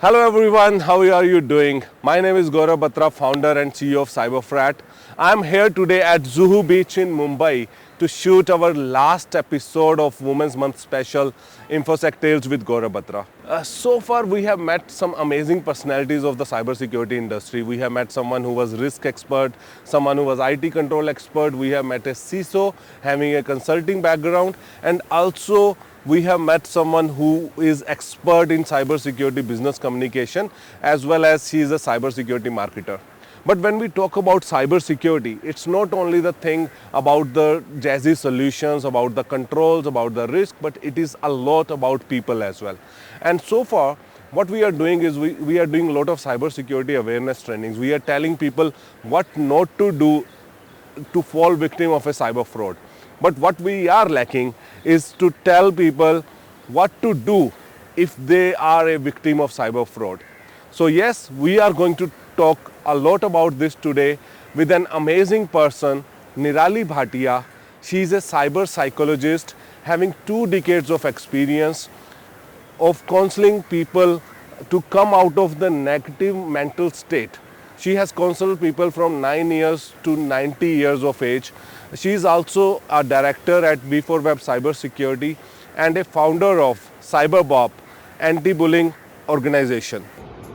Hello everyone, how are you doing? My name is Gaurav Batra, founder and CEO of Cyberfrat. I'm here today at Zuhu Beach in Mumbai to shoot our last episode of Women's Month special InfoSec Tales with Gaurav Batra. So far we have met some amazing personalities of the cybersecurity industry. We have met someone who was risk expert, someone who was IT control expert. We have met a CISO having a consulting background, and also we have met someone who is expert in cybersecurity business communication, as well as he is a cybersecurity marketer. But when we talk about cybersecurity, it's not only the thing about the jazzy solutions, about the controls, about the risk, but it is a lot about people as well. And so far, what we are doing is we are doing a lot of cybersecurity awareness trainings. We are telling people what not to do to fall victim of a cyber fraud. But what we are lacking is to tell people what to do if they are a victim of cyber fraud. So yes, we are going to talk a lot about this today with an amazing person, Nirali Bhatia. She is a cyber psychologist having 2 decades of experience of counseling people to come out of the negative mental state. She has counseled people from 9 years to 90 years of age. She is also a director at B4Web Cybersecurity and a founder of CyberBop, anti-bullying organization.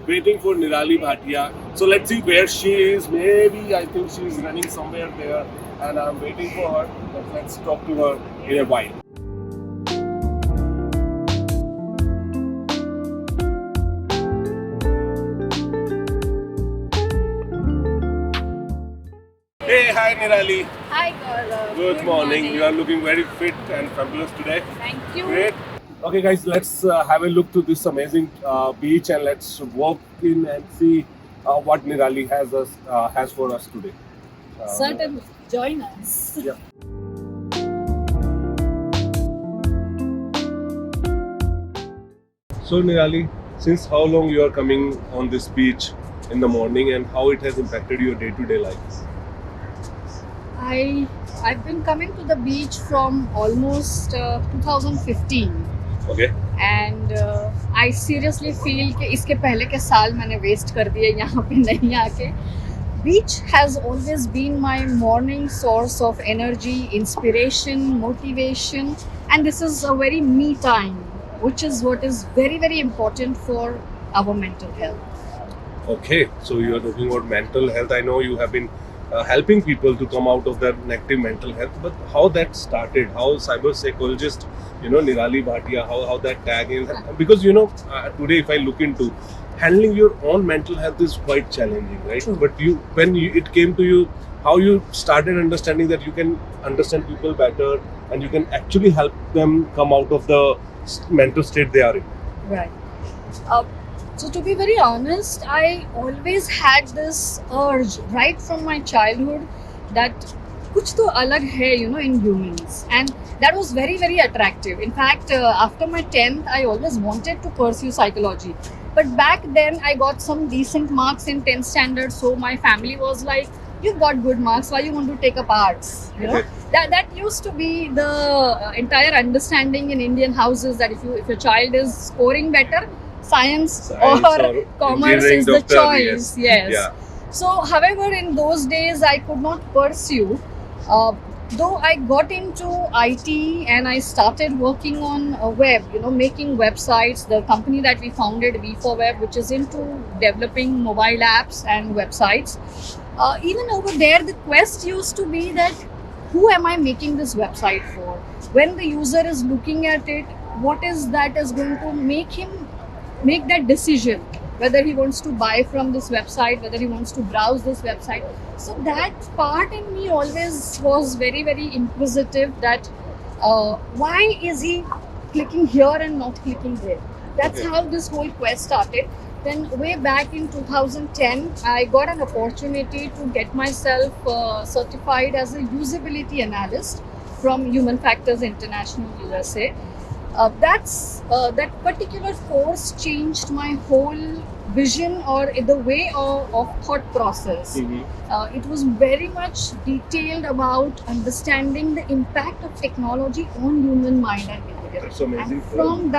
Waiting for Nirali Bhatia. So let's see where she is. Maybe I think she is running somewhere there, and I'm waiting for her. But let's talk to her in a while. Hey, hi Nirali. Hi, Gaurav. Good morning. You are looking very fit and fabulous today. Thank you. Great. Okay, guys, let's have a look to this amazing beach, and let's walk in and see what Nirali has for us today. Certainly. Join us. Yeah. So Nirali, since how long you are coming on this beach in the morning, and how it has impacted your day-to-day life? I've been coming to the beach from almost 2015. Okay. And I seriously feel कि इसके पहले के साल मैंने waste कर दिए यहाँ पे नहीं आके. Beach has always been my morning source of energy, inspiration, motivation, and this is a very me time, which is what is very, very important for our mental health. Okay, so you are talking about mental health. I know you have been helping people to come out of their negative mental health, but how that started, how cyber psychologist, Nirali Bhatia, how that tag is, because today if I look into handling your own mental health is quite challenging, right? True. But it came to you, how you started understanding that you can understand people better and you can actually help them come out of the mental state they are in. Right. So to be very honest, I always had this urge right from my childhood that कुछ तो अलग है, in humans, and that was very, very attractive. In fact, after my 10th, I always wanted to pursue psychology. But back then, I got some decent marks in 10th standard, so my family was like, "You've got good marks. Why you want to take up arts?" Okay. That used to be the entire understanding in Indian houses, that if your child is scoring better, science or commerce is the doctor, choice. Yes. Yeah. So, however, in those days, I could not pursue. Though I got into IT and I started working on web, making websites. The company that we founded, V4Web, which is into developing mobile apps and websites. Even over there, the quest used to be that who am I making this website for? When the user is looking at it, what is that is going to make him make that decision, whether he wants to buy from this website, whether he wants to browse this website. So that part in me always was very, very inquisitive, that why is he clicking here and not clicking there? That's Okay. how this whole quest started. Then way back in 2010, I got an opportunity to get myself certified as a usability analyst from Human Factors International USA. That particular course changed my whole vision or the way of thought process. It was very much detailed about understanding the impact of technology on human mind and behavior. That's amazing. And from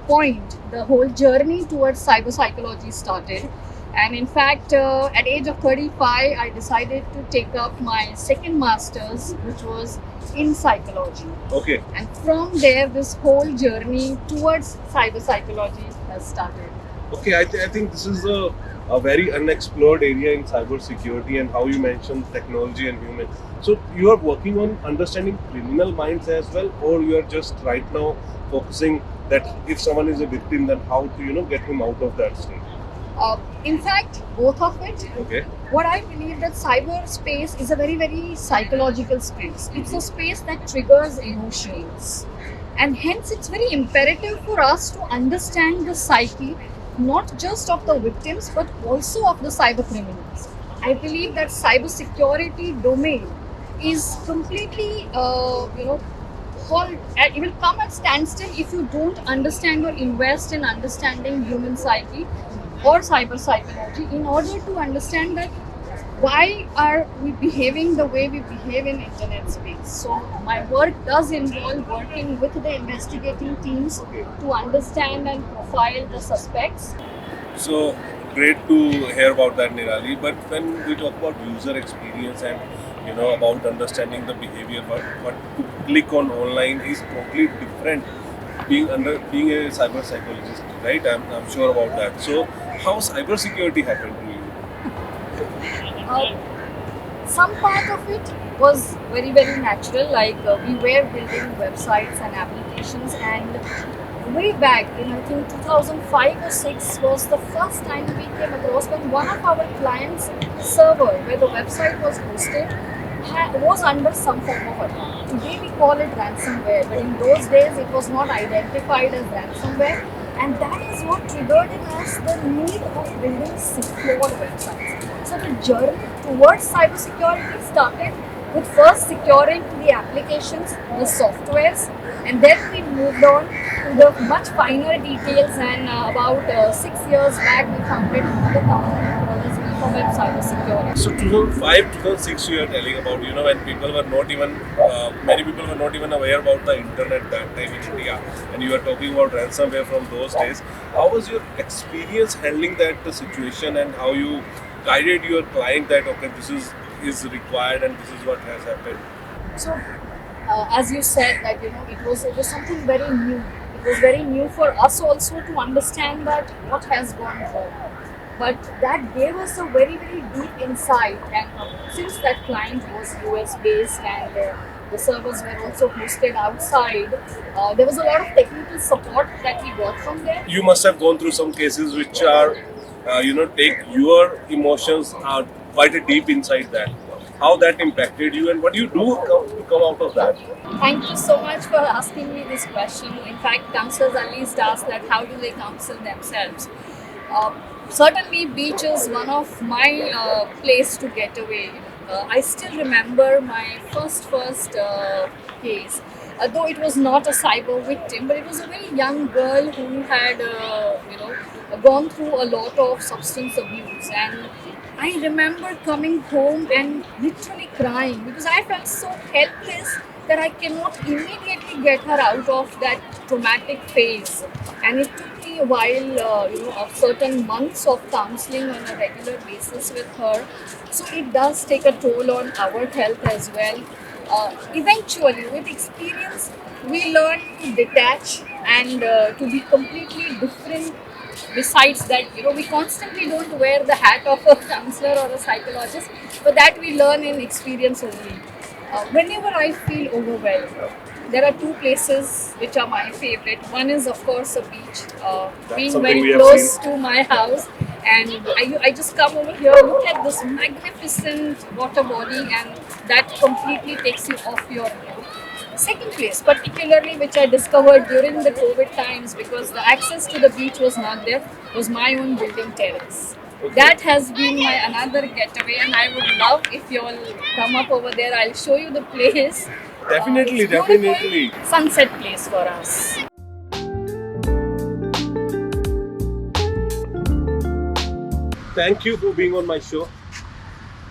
point the whole journey towards cyber psychology started. And in fact, at age of 35, I decided to take up my second master's, which was in psychology. Okay. And from there, this whole journey towards cyber psychology has started. Okay, I think this is a very unexplored area in cybersecurity, and how you mentioned technology and human. So you are working on understanding criminal minds as well, or you are just right now focusing that if someone is a victim, then how to get him out of that state. In fact, both of it. Okay. What I believe that cyberspace is a very, very psychological space. It's a space that triggers emotions. And hence, it's very imperative for us to understand the psyche, not just of the victims, but also of the cyber criminals. I believe that cybersecurity domain is completely, called, it will come at standstill if you don't understand or invest in understanding human psyche or cyber psychology in order to understand that why are we behaving the way we behave in internet space. So my work does involve working with the investigating teams to understand and profile the suspects. So great to hear about that, Nirali. But when we talk about user experience and about understanding the behavior, what to click on online is totally different. Being a cyber psychologist, right? I'm sure about that. So how cybersecurity happened to you? Some part of it was very, very natural, like we were building websites and applications, and way back in I think 2005 or 6 was the first time we came across when one of our clients' server where the website was hosted was under some form of attack. Today we call it ransomware, but in those days it was not identified as ransomware, and that is what triggered in us the need of building secure websites. So the journey towards cybersecurity started with first securing the applications, the softwares, and then we moved on to the much finer details. And about 6 years back, we founded another company called as Web Cybersecurity. So 2005, 2006, you are telling about when people were not even many people were not even aware about the internet that time in India, and you are talking about ransomware from those days. How was your experience handling that situation, and how you guided your client that okay, this is required and this is what has happened? So, as you said, that it was something very new. It was very new for us also to understand that what has gone wrong. But that gave us a very, very deep insight. And since that client was US based and the servers were also hosted outside, there was a lot of technical support that we got from there. You must have gone through some cases which are take your emotions are quite a deep inside that. How that impacted you, and what do you do to come out of that? Thank you so much for asking me this question. In fact, counselors at least ask that how do they counsel themselves? Certainly, beach is one of my place to get away. I still remember my first case. Though it was not a cyber victim, but it was a very young girl who had, gone through a lot of substance abuse. And I remember coming home and literally crying because I felt so helpless that I cannot immediately get her out of that traumatic phase. And it took me a while, of certain months of counseling on a regular basis with her. So it does take a toll on our health as well. Eventually, with experience, we learn to detach and to be completely different. Besides that, we constantly don't wear the hat of a counselor or a psychologist, but that we learn in experience only. Whenever I feel overwhelmed, there are two places which are my favorite. One is, of course, a beach, being very close to my house. And I just come over here, look at this magnificent water body, and that completely takes you off your game. Second place, particularly which I discovered during the COVID times because the access to the beach was not there, was my own building terrace. Okay. That has been my another getaway, and I would love if you all come up over there. I'll show you the place. Definitely, definitely. Sunset place for us. Thank you for being on my show.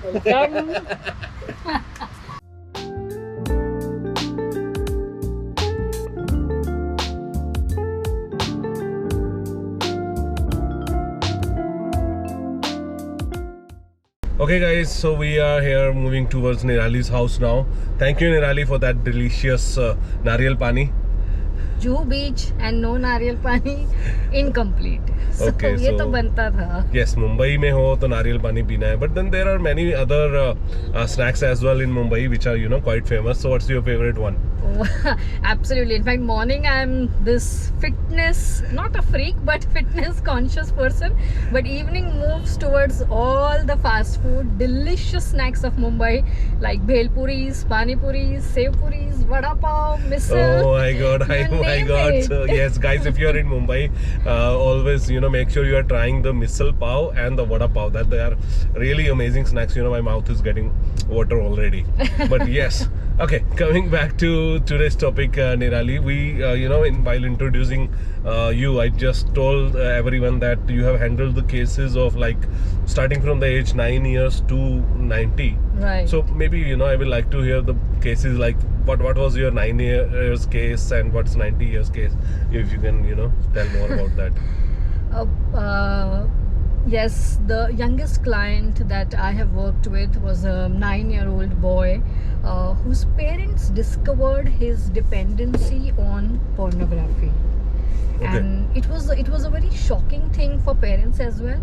Welcome. Okay, guys, so we are here moving towards Nirali's house now. Thank you, Nirali, for that delicious Nariyal Pani. Juhu Beach and no नारियल पानी incomplete. So Okay, ये तो so- बनता था. Yes, Mumbai में हो तो नारियल पानी पीना है. But then there are many other snacks as well in Mumbai which are, quite famous. So what's your favorite one? Oh, absolutely. In fact, morning I'm this fitness, not a freak, but fitness conscious person. But evening moves towards all the fast food, delicious snacks of Mumbai like bhel puris, pani puris, sev puris, vada pav, misal. Oh my god, You oh my name god. it. So, yes, guys, if you are in Mumbai, always, make sure you are trying the misal pav and the vada pav. That they are really amazing snacks. My mouth is getting water already. But yes. Okay, coming back to today's topic, Nirali, we, while introducing you, I just told everyone that you have handled the cases of like starting from the age 9 years to 90. Right. So maybe, I will like to hear the cases like what was your 9 years case and what's 90 years case, if you can, tell more about that. Yes, the youngest client that I have worked with was a 9-year-old boy whose parents discovered his dependency on pornography. Okay. And it was a very shocking thing for parents as well.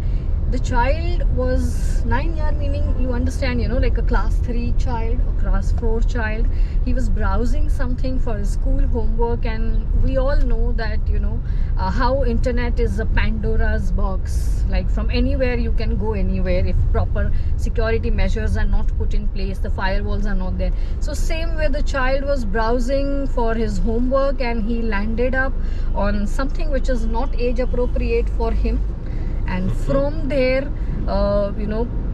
The child was 9 year, meaning you understand, like a class 3 child or class 4 child. He was browsing something for his school homework, and we all know that, how internet is a Pandora's box. Like from anywhere you can go anywhere if proper security measures are not put in place, the firewalls are not there. So same way the child was browsing for his homework and he landed up on something which is not age appropriate for him. And from there,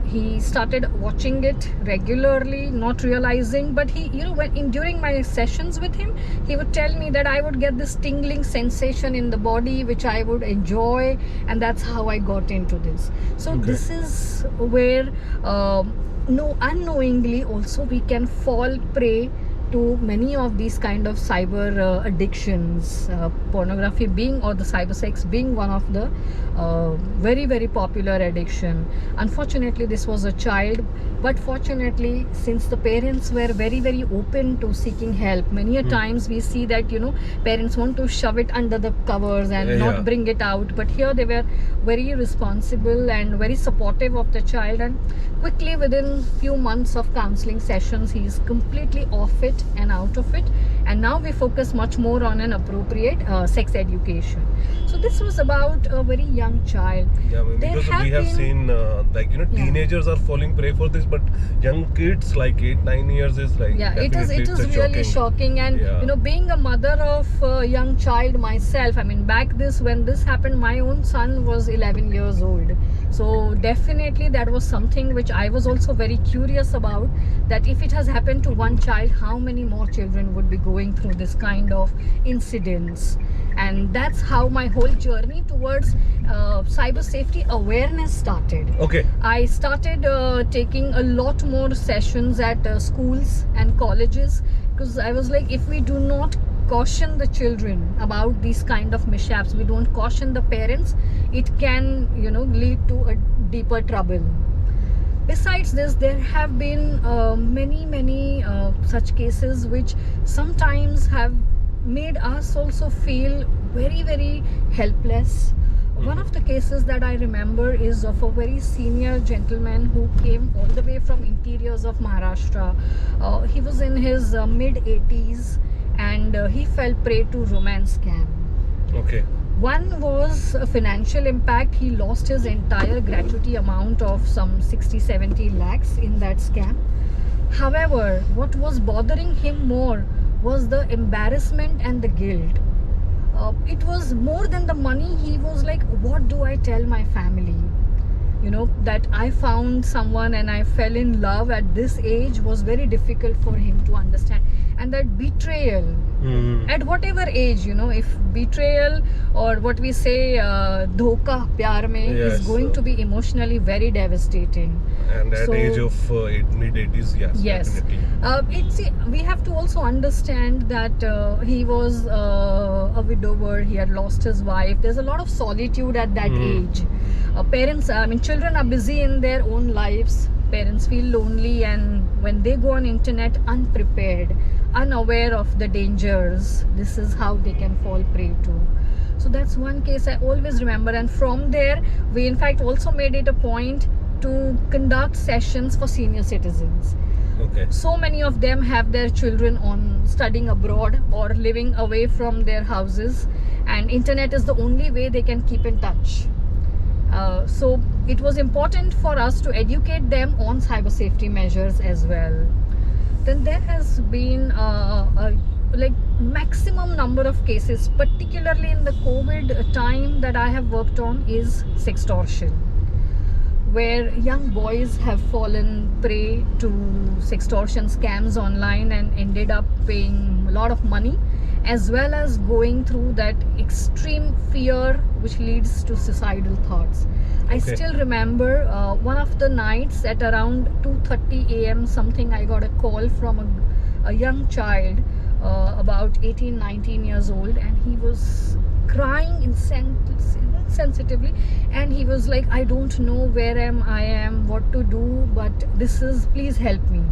he started watching it regularly, not realizing. But he, during my sessions with him, he would tell me that I would get this tingling sensation in the body, which I would enjoy, and that's how I got into this. So Okay. this is where, unknowingly, also we can fall prey to many of these kind of cyber addictions, pornography being, or the cyber sex being one of the very very popular addiction. Unfortunately, this was a child, but fortunately, since the parents were very very open to seeking help, many a times we see that parents want to shove it under the covers and Yeah. not bring it out, but here they were very responsible and very supportive of the child, and quickly within few months of counseling sessions he is completely off it and out of it, and now we focus much more on an appropriate sex education. So this was about a very young child. Yeah, There because we have have been- seen, teenagers are falling prey for this, but young kids like 8-9 years is like Yeah, it is definitely it's a really shocking. And Yeah. being a mother of a young child myself, I mean, back when this happened, my own son was 11 years old. So definitely that was something which I was also very curious about, that if it has happened to one child, how many more children would be going through this kind of incidents. And that's how my whole journey towards cyber safety awareness started. Okay. I started taking a lot more sessions at schools and colleges, because I was like, if we do not caution the children about these kind of mishaps, we don't caution the parents, it can lead to a deeper trouble. Besides this, there have been many such cases which sometimes have made us also feel very very helpless. One of the cases that I remember is of a very senior gentleman who came all the way from interiors of Maharashtra. He was in his mid 80s, and he fell prey to romance scam. Okay. One was a financial impact. He lost his entire gratuity amount of some 60-70 lakhs in that scam. However, what was bothering him more was the embarrassment and the guilt. It was more than the money. He was like, what do I tell my family? That I found someone and I fell in love at this age was very difficult for him to understand. And that betrayal, at whatever age, if betrayal, or what we say, dhoka pyar mein, Yes. is going to be emotionally very devastating. And at So- age of mid-80s, yes, definitely. We have to also understand that he was a widower. He had lost his wife. There's a lot of solitude at that age. Children are busy in their own lives. parents feel lonely, and when they go on internet unprepared, unaware of the dangers, this is how they can fall prey to. So that's one case I always remember, and from there we in fact also made it a point to conduct sessions for senior citizens. Okay. So many of them have their children on studying abroad or living away from their houses, and internet is the only way they can keep in touch. So it was important for us to educate them on cyber safety measures as well. Then there has been a like maximum number of cases, particularly in the COVID time, that I have worked on is sextortion, where young boys have fallen prey to sextortion scams online and ended up paying a lot of money, as well as going through that extreme fear which leads to suicidal thoughts. I Okay. still remember one of the nights at around 2:30 a.m. something, I got a call from a young child, about 18-19 years old, and he was crying insensitively, and he was like, I don't know where I am, what to do, but this is, please help me.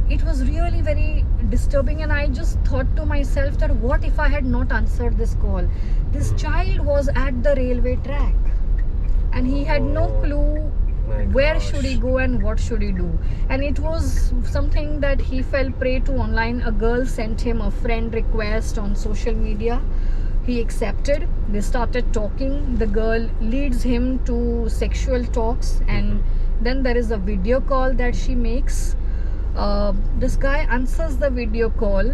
It was really very disturbing, and I just thought to myself that what if I had not answered this call? This child was at the railway track and he had no clue My where gosh. should he go and what should he do, and it was something that he fell prey to online. A girl sent him a friend request on social media. He accepted. They started talking. The girl leads him to sexual talks, and then there is a video call that she makes. This guy answers the video call,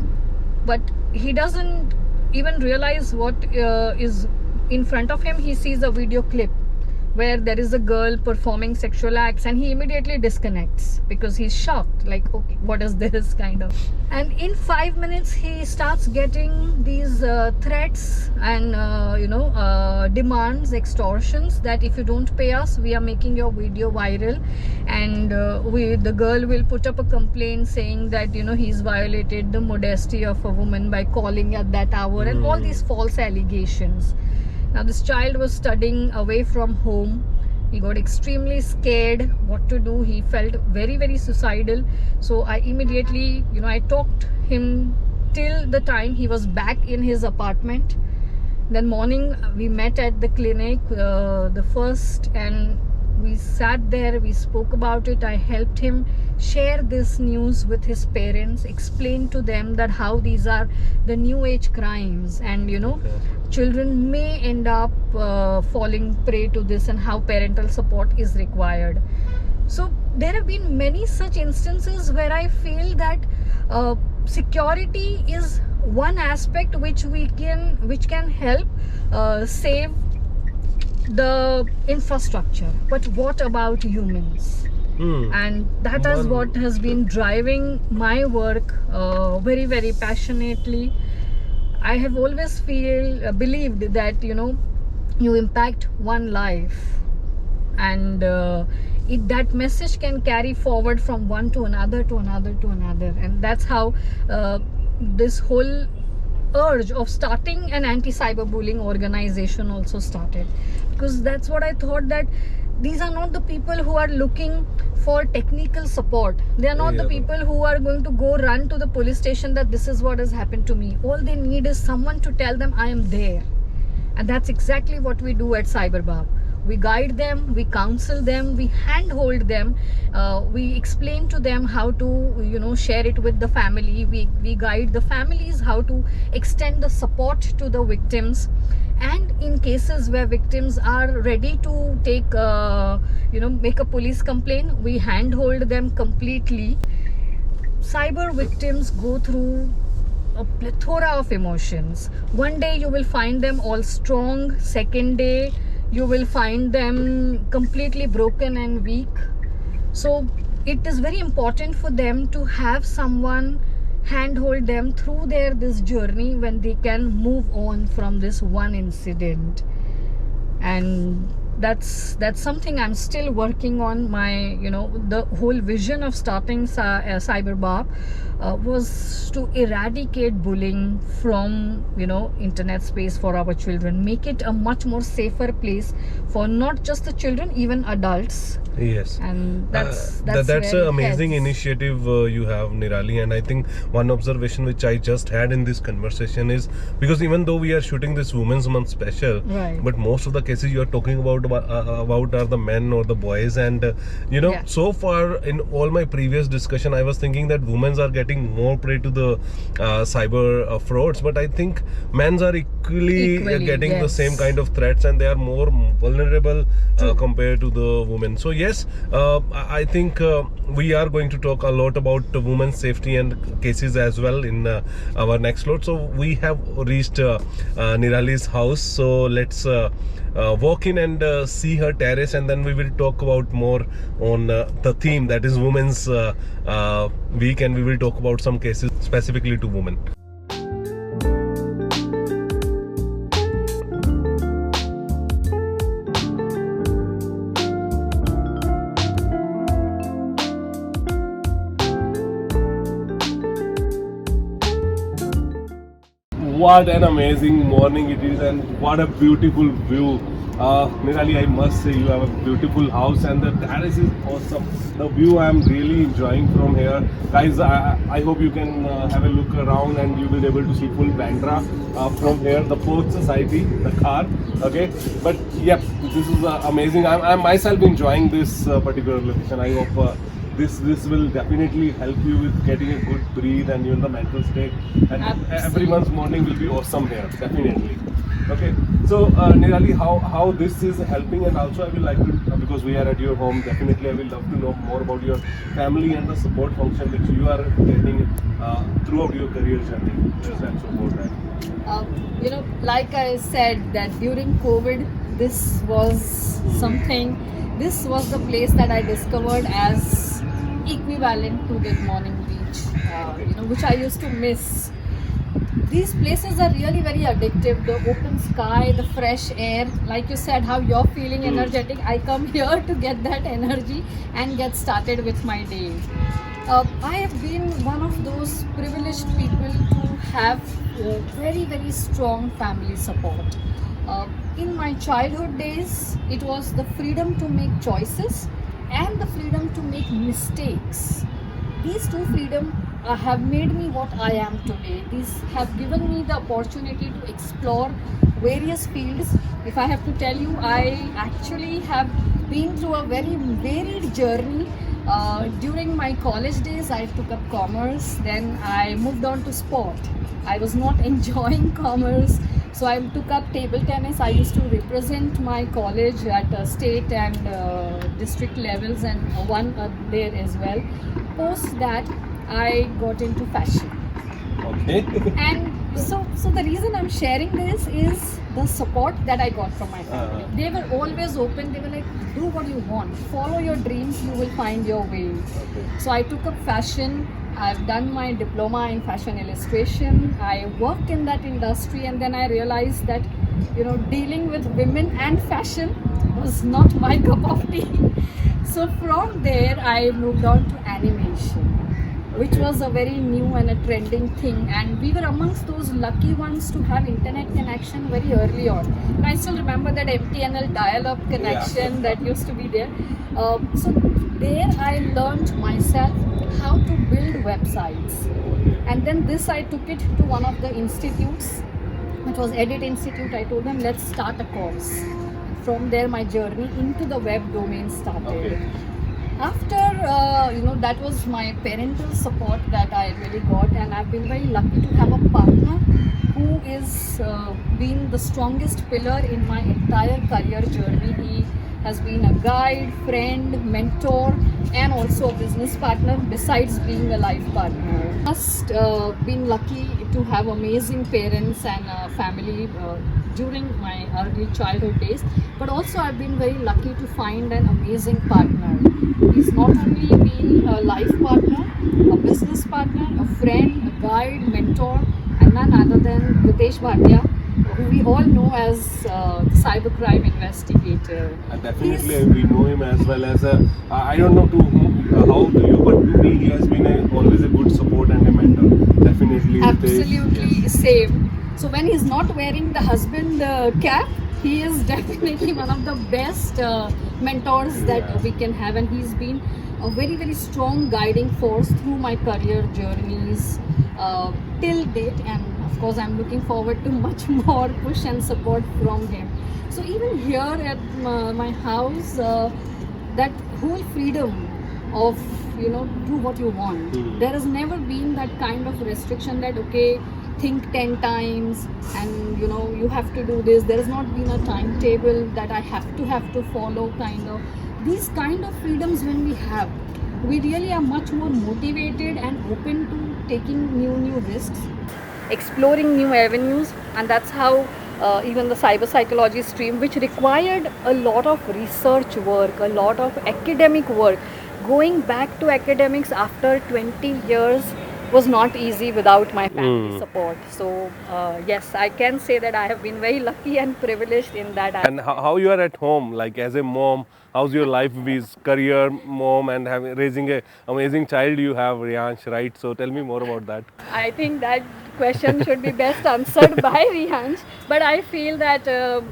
but he doesn't even realize what is in front of him. He sees a video clip where there is a girl performing sexual acts, and he immediately disconnects because he's shocked, like, okay, what is this kind of. And in 5 minutes he starts getting these threats and demands, extortions, that if you don't pay us, we are making your video viral, and the girl will put up a complaint saying that he's violated the modesty of a woman by calling at that hour, and all these false allegations. Now this child was studying away from home. He got extremely scared what to do. He felt very, very suicidal. So I immediately, I talked him till the time he was back in his apartment. Then morning we met at the clinic, the first, and we sat there, we spoke about it. I helped him share this news with his parents, explain to them that how these are the new age crimes, and children may end up falling prey to this, and how parental support is required. So there have been many such instances where I feel that security is one aspect which can help save the infrastructure, but what about humans? And that is what has been driving my work very, very passionately. I have always believed that you impact one life, and that message can carry forward from one to another to another to another, and that's how this whole urge of starting an anti-cyberbullying organization also started, because that's what I thought, that these are not the people who are looking for technical support. They are not the people who are going to go run to the police station that this is what has happened to me. All they need is someone to tell them I am there, and that's exactly what we do at Cyberbab. We guide them, we counsel them, we handhold them, we explain to them how to share it with the family. We guide the families how to extend the support to the victims, and in cases where victims are ready to take make a police complaint, we handhold them completely. Cyber victims go through a plethora of emotions. One day you will find them all strong, second day you will find them completely broken and weak. So it is very important for them to have someone handhold them through this journey, when they can move on from this one incident. And that's something I'm still working on. My, the whole vision of starting Cyberbab was to eradicate bullying from, internet space for our children, make it a much more safer place for not just the children, even adults. Yes. And that's That's where an it amazing heads. initiative you have, Nirali. And I think one observation which I just had in this conversation is, because even though we are shooting this Women's Month special, Right. but most of the cases you are talking about are the men or the boys. And Yeah. so far in all my previous discussion, I was thinking that women are getting more prey to the cyber frauds, but I think men's are equally getting the yes. same kind of threats, and they are more vulnerable True. compared to the women. So yes, I think we are going to talk a lot about women's safety and cases as well in our next load. So we have reached Nirali's house, so let's walk in and see her terrace, and then we will talk about more on the theme, that is Women's Week, and we will talk about some cases specifically to women. What an amazing morning it is, and what a beautiful view. Nirali, I must say you have a beautiful house, and the terrace is awesome. The view I am really enjoying from here. Guys, I hope you can have a look around and you will be able to see full Bandra from here, the Port Society, the car. Okay, but yep, this is amazing. I'm myself enjoying this particular location. I hope this will definitely help you with getting a good breathe and the mental state, and everyone's morning will be awesome here, definitely. Okay, so Nirali, how this is helping, and also I will like to, because we are at your home, definitely I will love to know more about your family and the support function which you are getting throughout your career journey. Just and so about that. Like I said, that during COVID, this was the place that I discovered as equivalent to Good Morning Beach, which I used to miss. These places are really very addictive. The open sky, the fresh air, like you said, how you're feeling energetic. I come here to get that energy and get started with my day. I have been one of those privileged people to have very, very strong family support. In my childhood days, it was the freedom to make choices and the freedom to make mistakes. These two freedom have made me what I am today. These have given me the opportunity to explore various fields. If I have to tell you, I actually have been through a very varied journey. During my college days, I took up commerce. Then I moved on to sport. I was not enjoying commerce, so I took up table tennis. I used to represent my college at state and district levels, and won there as well. Post that, I got into fashion. Okay. And so the reason I'm sharing this is the support that I got from my family. They were always open. They were like, do what you want, follow your dreams, you will find your way. So I took up fashion. I've done my diploma in fashion illustration. I worked in that industry, and then I realized that dealing with women and fashion was not my cup of tea. So from there I moved on to animation, which was a very new and a trending thing, and we were amongst those lucky ones to have internet connection very early on. And I still remember that MTNL dial-up connection that used to be there. So there I learned myself how to build websites, and then this I took it to one of the institutes. It was Edit Institute. I told them, let's start a course. From there my journey into the web domain started. Okay. After that was my parental support that I really got, and I've been very lucky to have a partner who is been the strongest pillar in my entire career journey. He has been a guide, friend, mentor, and also a business partner besides being a life partner. Just been lucky to have amazing parents and family during my early childhood days, but also I've been very lucky to find an amazing partner. He's not only been a life partner, a business partner, a friend, a guide, mentor, and none other than Ritesh Bhatia. who we all know as cybercrime investigator. And He's definitely, we know him as well as a. I don't know to whom, how to you, but to me, he has been always a good support and a mentor. Definitely, Ritesh. absolutely Yes. same. So when he's not wearing the husband cap, he is definitely one of the best mentors that Yeah. we can have, and he's been a very very strong guiding force through my career journeys till date. And of course, I'm looking forward to much more push and support from him. So even here at my house, that whole freedom of do what you want. There has never been that kind of restriction that okay, think 10 times and you have to do this. There has not been a timetable that I have to follow. Kind of these kind of freedoms when we have, we really are much more motivated and open to taking new risks, exploring new avenues. And that's how even the cyber psychology stream, which required a lot of research work, a lot of academic work, going back to academics after 20 years was not easy without my family support. So yes, I can say that I have been very lucky and privileged in that And aspect. how you are at home, like as a mom, how's your life with career, mom, and having raising a amazing child you have, Riyansh, right? So tell me more about that. I think that question should be best answered by Rihansh. But I feel that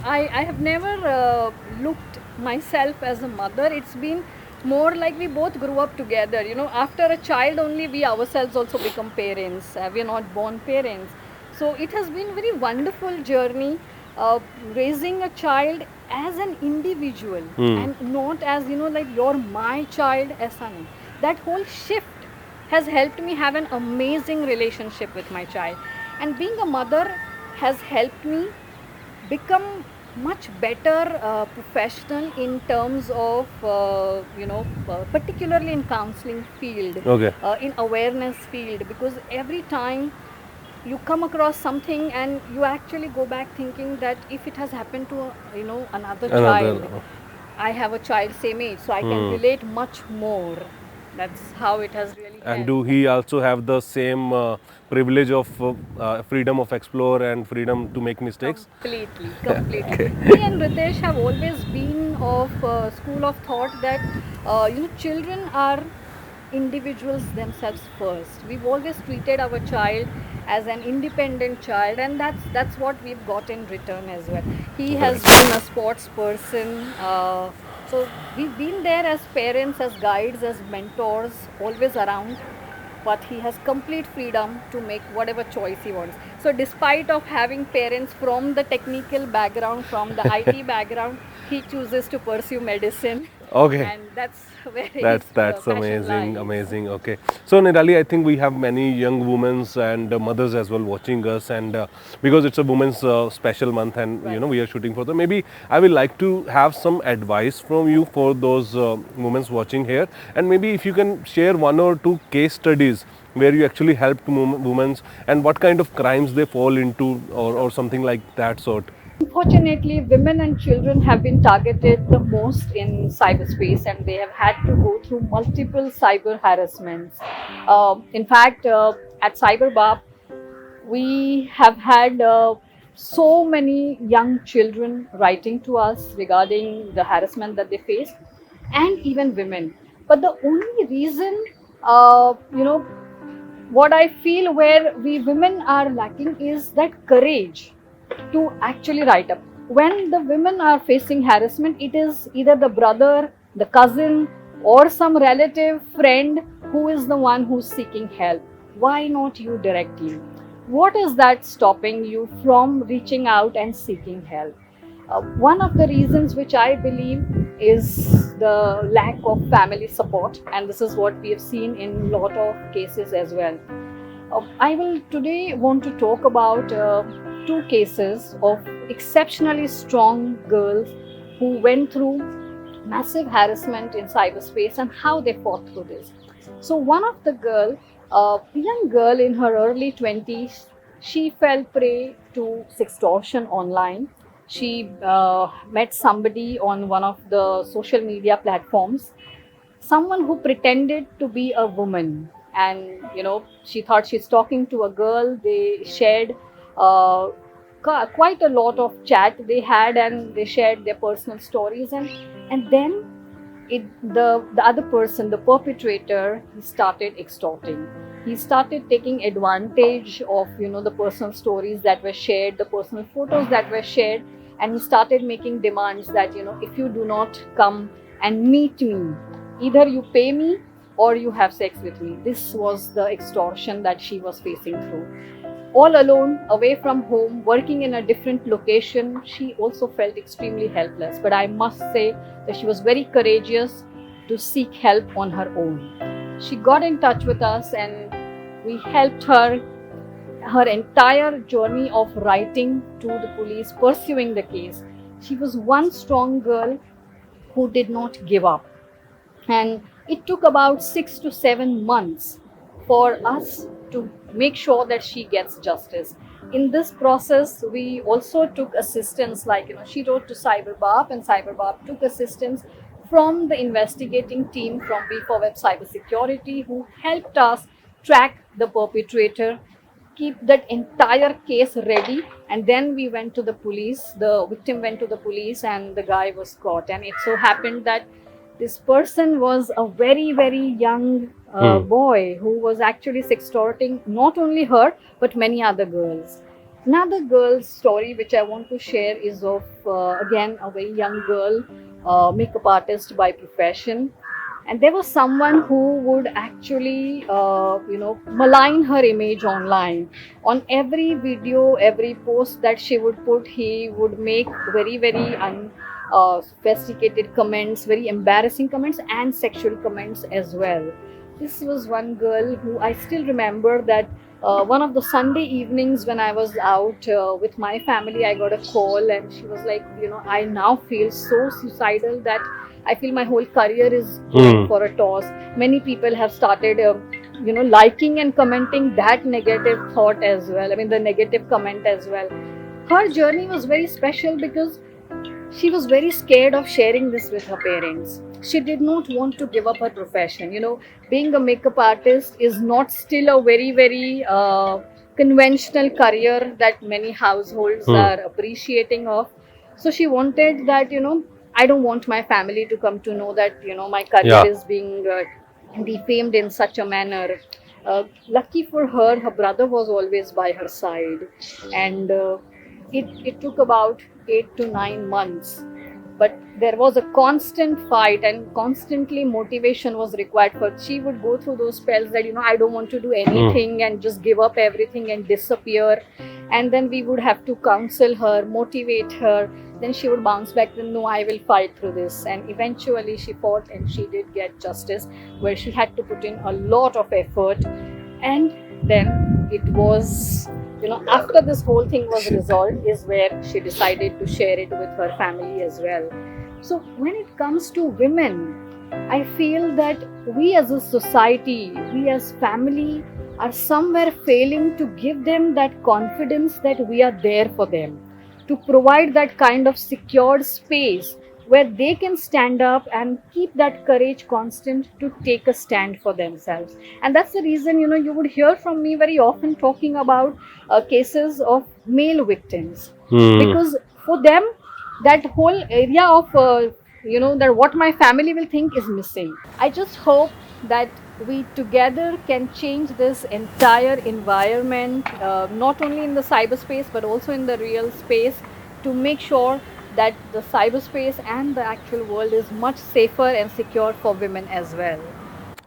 I have never looked myself as a mother. It's been more like we both grew up together. After a child only we ourselves also become parents. We are not born parents. So it has been very wonderful journey raising a child as an individual and not as like you're my child aisa nahi. That whole shift has helped me have an amazing relationship with my child, and being a mother has helped me become much better professional in terms of particularly in counseling field, Okay. in awareness field, because every time you come across something and you actually go back thinking that if it has happened to another child, Another. I have a child same age, so I can relate much more. That's how it has really And helped. do he also have the same privilege of freedom of explore and freedom to make mistakes? Completely. Me and Ritesh have always been of school of thought that children are individuals themselves first. We've always treated our child as an independent child, and that's what we've got in return as well. He has Correct. been a sports person. So we've been there as parents, as guides, as mentors, always around, but he has complete freedom to make whatever choice he wants. So despite of having parents from the technical background, from the IT background, he chooses to pursue medicine, Okay. and that's where his That's passion amazing, lies. amazing. Okay, so Nirali, I think we have many young women and mothers as well watching us, and because it's a women's special month, and Right. we are shooting for them. Maybe I would like to have some advice from you for those women watching here, and maybe if you can share one or two case studies where you actually helped women and what kind of crimes they fall into, or something like that sort. Unfortunately, women and children have been targeted the most in cyberspace, and they have had to go through multiple cyber harassments. In fact, at CyberBAP, we have had so many young children writing to us regarding the harassment that they face, and even women. But the only reason, what I feel where we women are lacking is that courage to actually write up. When the women are facing harassment, it is either the brother, the cousin, or some relative, friend who is the one who's seeking help. Why not you directly? What is that stopping you from reaching out and seeking help? One of the reasons which I believe is the lack of family support, and this is what we have seen in a lot of cases as well. I will today want to talk about two cases of exceptionally strong girls who went through massive harassment in cyberspace and how they fought through this. So one of the girl, a young girl in her early 20s, she fell prey to sextortion online. She met somebody on one of the social media platforms, someone who pretended to be a woman, and she thought she's talking to a girl. They shared uh, quite a lot of chat they had, and they shared their personal stories. And then the other person, the perpetrator, he started extorting. He started taking advantage of, you know, the personal stories that were shared, the personal photos that were shared, and he started making demands that, you know, if you do not come and meet me, either you pay me or you have sex with me. This was the extortion that she was facing through. All alone, away from home, working in a different location, she also felt extremely helpless. But I must say that she was very courageous to seek help on her own. She got in touch with us, and we helped her entire journey of writing to the police, pursuing the case. She was one strong girl who did not give up. And it took about 6 to 7 months for us to make sure that she gets justice. In this process, we also took assistance, like, you know, she wrote to Cyberbab, and Cyberbab took assistance from the investigating team from B4Web Cybersecurity, who helped us track the perpetrator, keep that entire case ready. And then we went to the police, the victim went to the police, and the guy was caught. And it so happened that this person was a very, very young boy who was actually sextorting not only her but many other girls. Another girl's story which I want to share is of again a very young girl, makeup artist by profession. And there was someone who would actually, malign her image online. On every video, every post that she would put, he would make very, very sophisticated comments, very embarrassing comments, and sexual comments as well. This was one girl who I still remember that one of the Sunday evenings when I was out with my family, I got a call, and she was like, you know, I now feel so suicidal that I feel my whole career is going for a toss. Many people have started, liking and commenting that negative thought as well. I mean, the negative comment as well. Her journey was very special because she was very scared of sharing this with her parents. She did not want to give up her profession. You know, being a makeup artist is not still a very, very conventional career that many households are appreciating of. So she wanted that, you know, I don't want my family to come to know that, you know, my career is being defamed in such a manner. Lucky for her, her brother was always by her side. And it took about 8 to 9 months, but there was a constant fight, and constantly motivation was required for. She would go through those spells that, you know, I don't want to do anything and just give up everything and disappear. And then we would have to counsel her, motivate her. Then she would bounce back, then no, I will fight through this. And eventually she fought, and she did get justice, where she had to put in a lot of effort. And then it was, you know, after this whole thing was resolved is where she decided to share it with her family as well. So when it comes to women, I feel that we as a society, we as family are somewhere failing to give them that confidence that we are there for them, to provide that kind of secured space where they can stand up and keep that courage constant to take a stand for themselves. And that's the reason, you know, you would hear from me very often talking about cases of male victims, because for them that whole area of that what my family will think is missing. I just hope that we together can change this entire environment, not only in the cyberspace but also in the real space, to make sure that the cyberspace and the actual world is much safer and secure for women as well.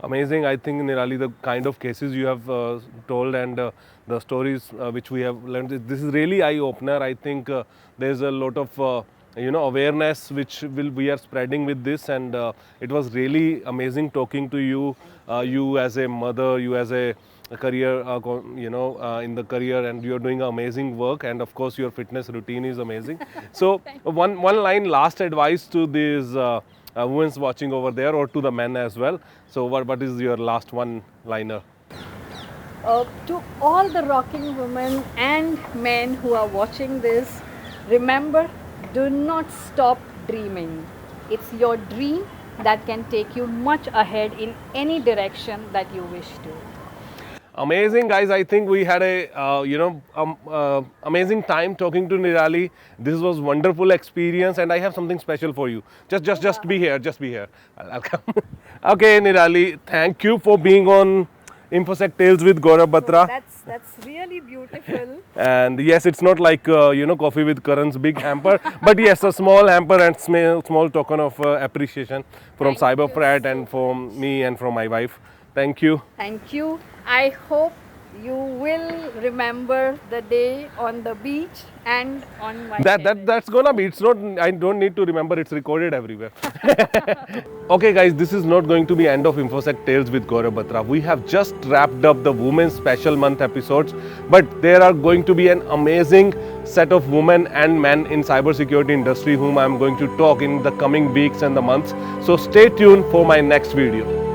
Amazing. I think, Nirali, the kind of cases you have told and the stories which we have learned, this is really eye-opener. I think there's a lot of awareness which we are spreading with this, and it was really amazing talking to you. You as a mother, you as a career, in the career, and you're doing amazing work, and of course your fitness routine is amazing. So one line last advice to these women watching over there, or to the men as well. So what is your last one liner? To all the rocking women and men who are watching this, remember, do not stop dreaming. It's your dream that can take you much ahead in any direction that you wish to. Amazing, guys. I think we had a amazing time talking to Nirali. This was wonderful experience, and I have something special for you. Just be here. Just be here. I'll come. Okay, Nirali. Thank you for being on Infosec Tales with Gaurav Batra. That's really beautiful. And yes, it's not like Coffee with Karan's big hamper, but yes, a small hamper and small token of appreciation from Thank you Cyberfrat so and from me and from my wife. Thank you. Thank you. I hope you will remember the day on the beach and on my That's gonna be. It's not. I don't need to remember. It's recorded everywhere. Okay, guys, this is not going to be end of Infosec Tales with Gaurav Batra. We have just wrapped up the Women's Special Month episodes, but there are going to be an amazing set of women and men in cybersecurity industry whom I am going to talk in the coming weeks and the months. So stay tuned for my next video.